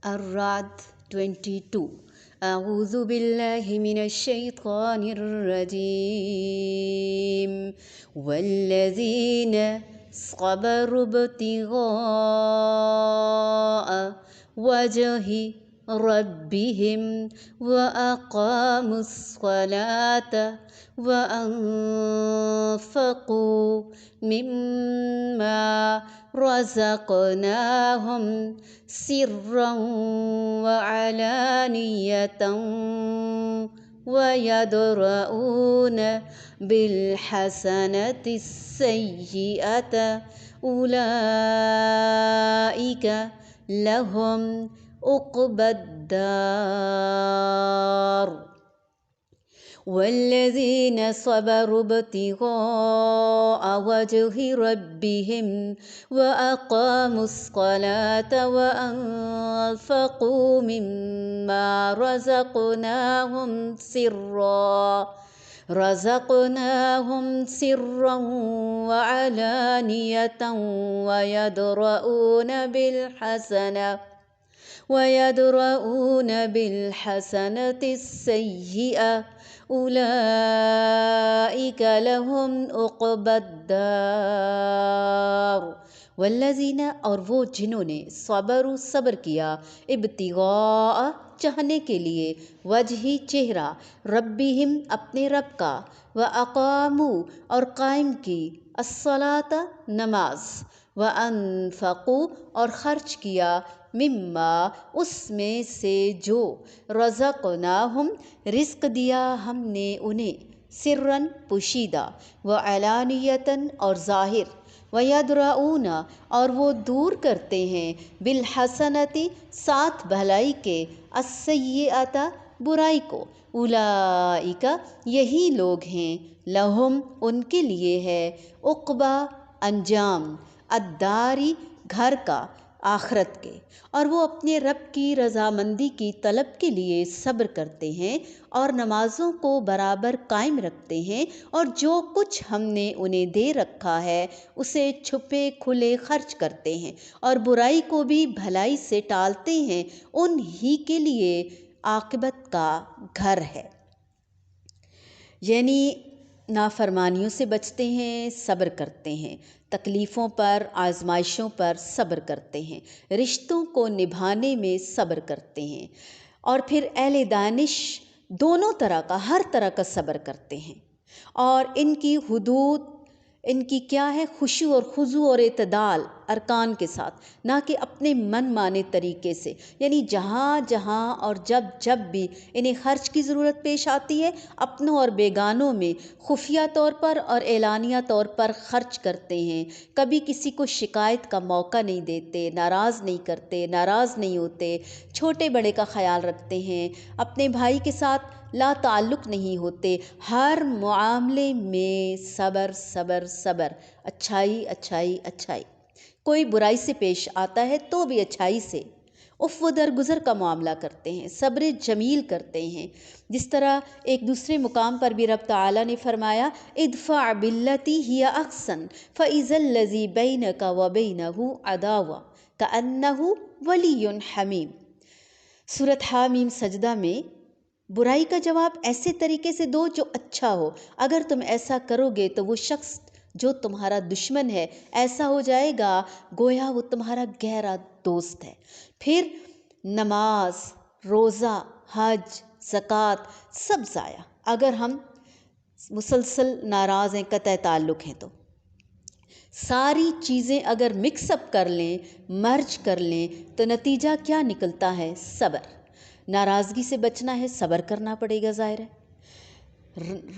الرعد 22. أعوذ بالله من الشيطان الرجيم والذين صبروا ابتغاء وجه ربهم وأقاموا الصلاة وأنفقوا مما رزقناهم سرا وعلانية ويدرؤون بالحسنة السيئة أولئك لهم عقبى الدار والذين صبروا ابتغاء وجه ربهم وأقاموا الصلاة وأنفقوا مما رزقناهم سرا وعلانية ويدرؤون بالحسنة السيئة أولئك لهم عقبى الدار والذین اور وہ جنہوں نے صبر کیا ابتغاء چاہنے کے لیے وجہی چہرہ ربہم اپنے رب کا وَأَقَامُوا اور قائم کی الصلاۃ نماز وَأَنفقوا اور خرچ کیا مما اس میں سے جو رزقناہم رزق دیا ہم نے انہیں سرًا پوشیدہ وعلانیتاً اور ظاہر ویدرؤون اور وہ دور کرتے ہیں بالحسنتی ساتھ بھلائی کے السیئۃ برائی کو اولئک یہی لوگ ہیں لہم ان کے لیے ہے عقبیٰ انجام الداری گھر کا آخرت کے اور وہ اپنے رب کی رضامندی کی طلب کے لیے صبر کرتے ہیں اور نمازوں کو برابر قائم رکھتے ہیں اور جو کچھ ہم نے انہیں دے رکھا ہے اسے چھپے کھلے خرچ کرتے ہیں اور برائی کو بھی بھلائی سے ٹالتے ہیں ان ہی کے لیے عاقبت کا گھر ہے۔ یعنی نافرمانیوں سے بچتے ہیں، صبر کرتے ہیں، تکلیفوں پر آزمائشوں پر صبر کرتے ہیں، رشتوں کو نبھانے میں صبر کرتے ہیں اور پھر اہل دانش دونوں طرح کا ہر طرح کا صبر کرتے ہیں اور ان کی حدود ان کی کیا ہے خشوع اور خضوع اور اعتدال ارکان کے ساتھ، نہ کہ اپنے من مانے طریقے سے، یعنی جہاں جہاں اور جب بھی انہیں خرچ کی ضرورت پیش آتی ہے اپنوں اور بیگانوں میں خفیہ طور پر اور اعلانیہ طور پر خرچ کرتے ہیں، کبھی کسی کو شکایت کا موقع نہیں دیتے، ناراض نہیں کرتے، ناراض نہیں ہوتے، چھوٹے بڑے کا خیال رکھتے ہیں، اپنے بھائی کے ساتھ لا تعلق نہیں ہوتے، ہر معاملے میں صبر صبر صبر، اچھائی اچھائی اچھائی، کوئی برائی سے پیش آتا ہے تو بھی اچھائی سے عفو درگزر کا معاملہ کرتے ہیں، صبر جمیل کرتے ہیں۔ جس طرح ایک دوسرے مقام پر بھی رب تعالیٰ نے فرمایا ادفع باللتی ہی احسن فاذا الذی بینک وبینہ عداوہ کأنہ ولی حمیم۔ سورۃ حامیم سجدہ میں برائی کا جواب ایسے طریقے سے دو جو اچھا ہو، اگر تم ایسا کرو گے تو وہ شخص جو تمہارا دشمن ہے ایسا ہو جائے گا گویا وہ تمہارا گہرا دوست ہے۔ پھر نماز، روزہ، حج، زکوٰۃ سب ضائع اگر ہم مسلسل ناراض ہیں، قطع تعلق ہیں تو ساری چیزیں اگر مکس اپ کر لیں، مرج کر لیں تو نتیجہ کیا نکلتا ہے؟ صبر۔ ناراضگی سے بچنا ہے، صبر کرنا پڑے گا، ظاہر ہے۔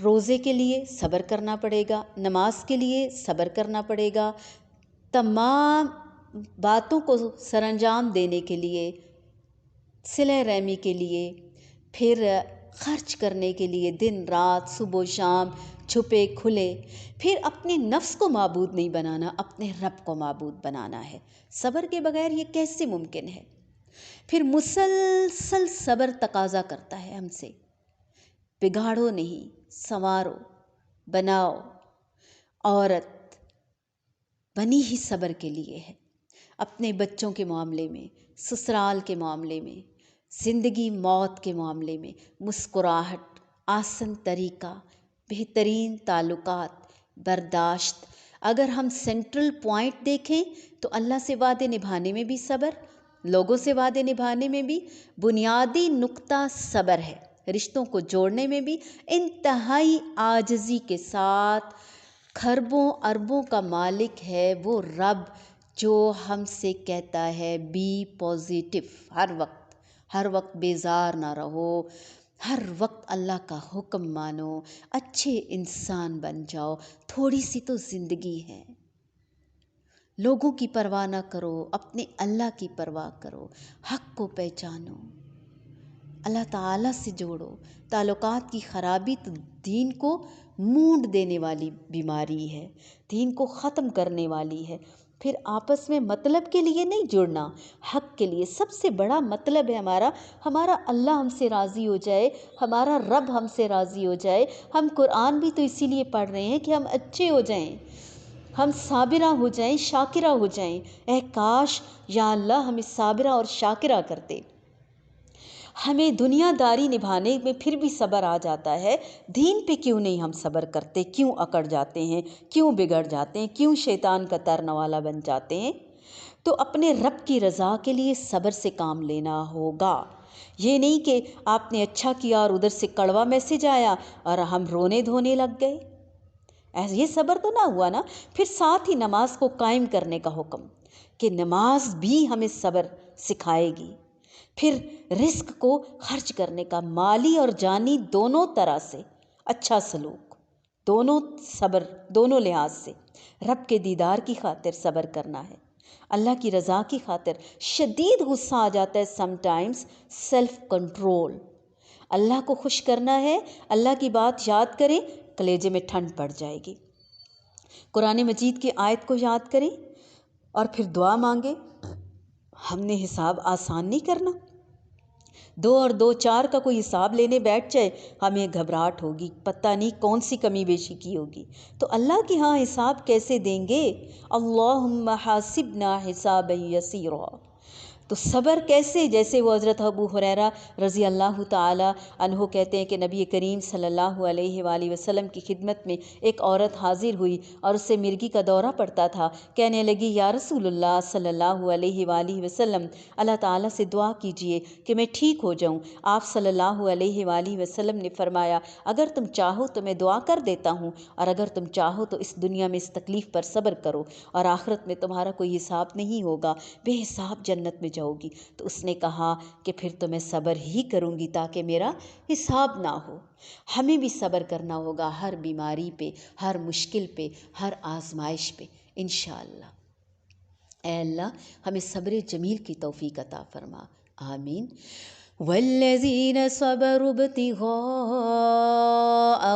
روزے کے لیے صبر کرنا پڑے گا، نماز کے لیے صبر کرنا پڑے گا، تمام باتوں کو سر انجام دینے کے لیے، صلہ رحمی کے لیے، پھر خرچ کرنے کے لیے دن رات صبح و شام چھپے کھلے، پھر اپنے نفس کو معبود نہیں بنانا، اپنے رب کو معبود بنانا ہے۔ صبر کے بغیر یہ کیسے ممکن ہے؟ پھر مسلسل صبر تقاضا کرتا ہے ہم سے، بگاڑو نہیں، سنوارو، بناؤ۔ عورت بنی ہی صبر کے لیے ہے، اپنے بچوں کے معاملے میں، سسرال کے معاملے میں، زندگی موت کے معاملے میں مسکراہٹ، آسن طریقہ، بہترین تعلقات، برداشت۔ اگر ہم سینٹرل پوائنٹ دیکھیں تو اللہ سے وعدے نبھانے میں بھی صبر، لوگوں سے وعدے نبھانے میں بھی بنیادی نقطہ صبر ہے، رشتوں کو جوڑنے میں بھی انتہائی عاجزی کے ساتھ۔ کھربوں اربوں کا مالک ہے وہ رب جو ہم سے کہتا ہے بی پازیٹیو، ہر وقت بیزار نہ رہو، ہر وقت اللہ کا حکم مانو، اچھے انسان بن جاؤ، تھوڑی سی تو زندگی ہے۔ لوگوں کی پرواہ نہ کرو، اپنے اللہ کی پرواہ کرو، حق کو پہچانو، اللہ تعالیٰ سے جوڑو۔ تعلقات کی خرابی تو دین کو مونڈ دینے والی بیماری ہے، دین کو ختم کرنے والی ہے۔ پھر آپس میں مطلب کے لیے نہیں جڑنا، حق کے لیے۔ سب سے بڑا مطلب ہے ہمارا اللہ ہم سے راضی ہو جائے، ہمارا رب ہم سے راضی ہو جائے۔ ہم قرآن بھی تو اسی لیے پڑھ رہے ہیں کہ ہم اچھے ہو جائیں، ہم صابرہ ہو جائیں، شاکرہ ہو جائیں۔ اے کاش یا اللہ ہمیں صابرہ اور شاکرہ کرتے۔ ہمیں دنیا داری نبھانے میں پھر بھی صبر آ جاتا ہے، دین پہ کیوں نہیں ہم صبر کرتے؟ کیوں اکڑ جاتے ہیں؟ کیوں بگڑ جاتے ہیں؟ کیوں شیطان کا ترنے والا بن جاتے ہیں؟ تو اپنے رب کی رضا کے لیے صبر سے کام لینا ہوگا۔ یہ نہیں کہ آپ نے اچھا کیا اور ادھر سے کڑوا میسج آیا اور ہم رونے دھونے لگ گئے، یہ صبر تو نہ ہوا نا۔ پھر ساتھ ہی نماز کو قائم کرنے کا حکم کہ نماز بھی ہمیں صبر سکھائے گی۔ پھر رزق کو خرچ کرنے کا، مالی اور جانی دونوں طرح سے اچھا سلوک، دونوں صبر، دونوں لحاظ سے۔ رب کے دیدار کی خاطر صبر کرنا ہے، اللہ کی رضا کی خاطر۔ شدید غصہ آ جاتا ہے سم ٹائمز، سیلف کنٹرول۔ اللہ کو خوش کرنا ہے، اللہ کی بات یاد کریں، کلیجے میں ٹھنڈ پڑ جائے گی۔ قرآن مجید کی آیت کو یاد کریں اور پھر دعا مانگیں۔ ہم نے حساب آسان نہیں کرنا، 2 اور 2 4 کا کوئی حساب لینے بیٹھ جائے ہمیں گھبراہٹ ہوگی، پتہ نہیں کون سی کمی بیشی کی ہوگی، تو اللہ کے ہاں حساب کیسے دیں گے؟ اللہم حاسبنا حسابا یسیرا۔ تو صبر کیسے؟ جیسے وہ حضرت ابو ہریرہ رضی اللہ تعالی عنہ کہتے ہیں کہ نبی کریم صلی اللہ علیہ وآلہ وسلم کی خدمت میں ایک عورت حاضر ہوئی اور اسے مرگی کا دورہ پڑتا تھا۔ کہنے لگی یا رسول اللہ صلی اللہ علیہ وآلہ وسلم، اللہ تعالیٰ سے دعا کیجئے کہ میں ٹھیک ہو جاؤں۔ آپ صلی اللہ علیہ وآلہ وسلم نے فرمایا اگر تم چاہو تو میں دعا کر دیتا ہوں، اور اگر تم چاہو تو اس دنیا میں اس تکلیف پر صبر کرو اور آخرت میں تمہارا کوئی حساب نہیں ہوگا، بے حساب جنت میں جاؤ گی۔ تو اس نے کہا کہ پھر تو میں صبر ہی کروں گی تاکہ میرا حساب نہ ہو۔ ہمیں بھی صبر کرنا ہوگا ہر بیماری پہ، ہر مشکل پہ، ہر آزمائش پہ انشاءاللہ۔ اے اللہ ہمیں صبر جمیل کی توفیق عطا فرما، آمین۔ والذین صبروا ابتغاء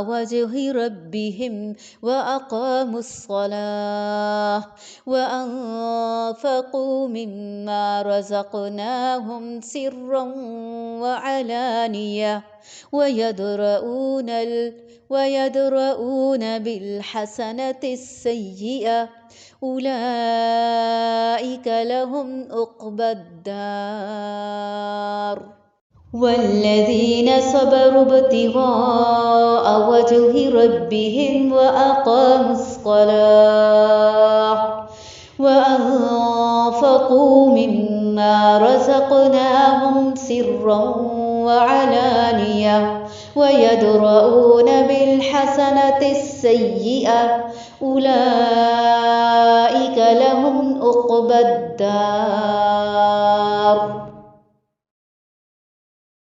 وجہ ربهم واقاموا الصلاة وانفقوا مما رزقناهم سرا وعلانیہ ويدرؤون بالحسنة السيئة أولئك لهم عقبى الدار۔ والذين صبروا ابتغاء وجه ربهم وأقاموا الصلاة وأنفقوا مما رزقناهم سرا وعلانية ويدرؤون بالحسنة السيئة أولئك لهم عقبى الدار۔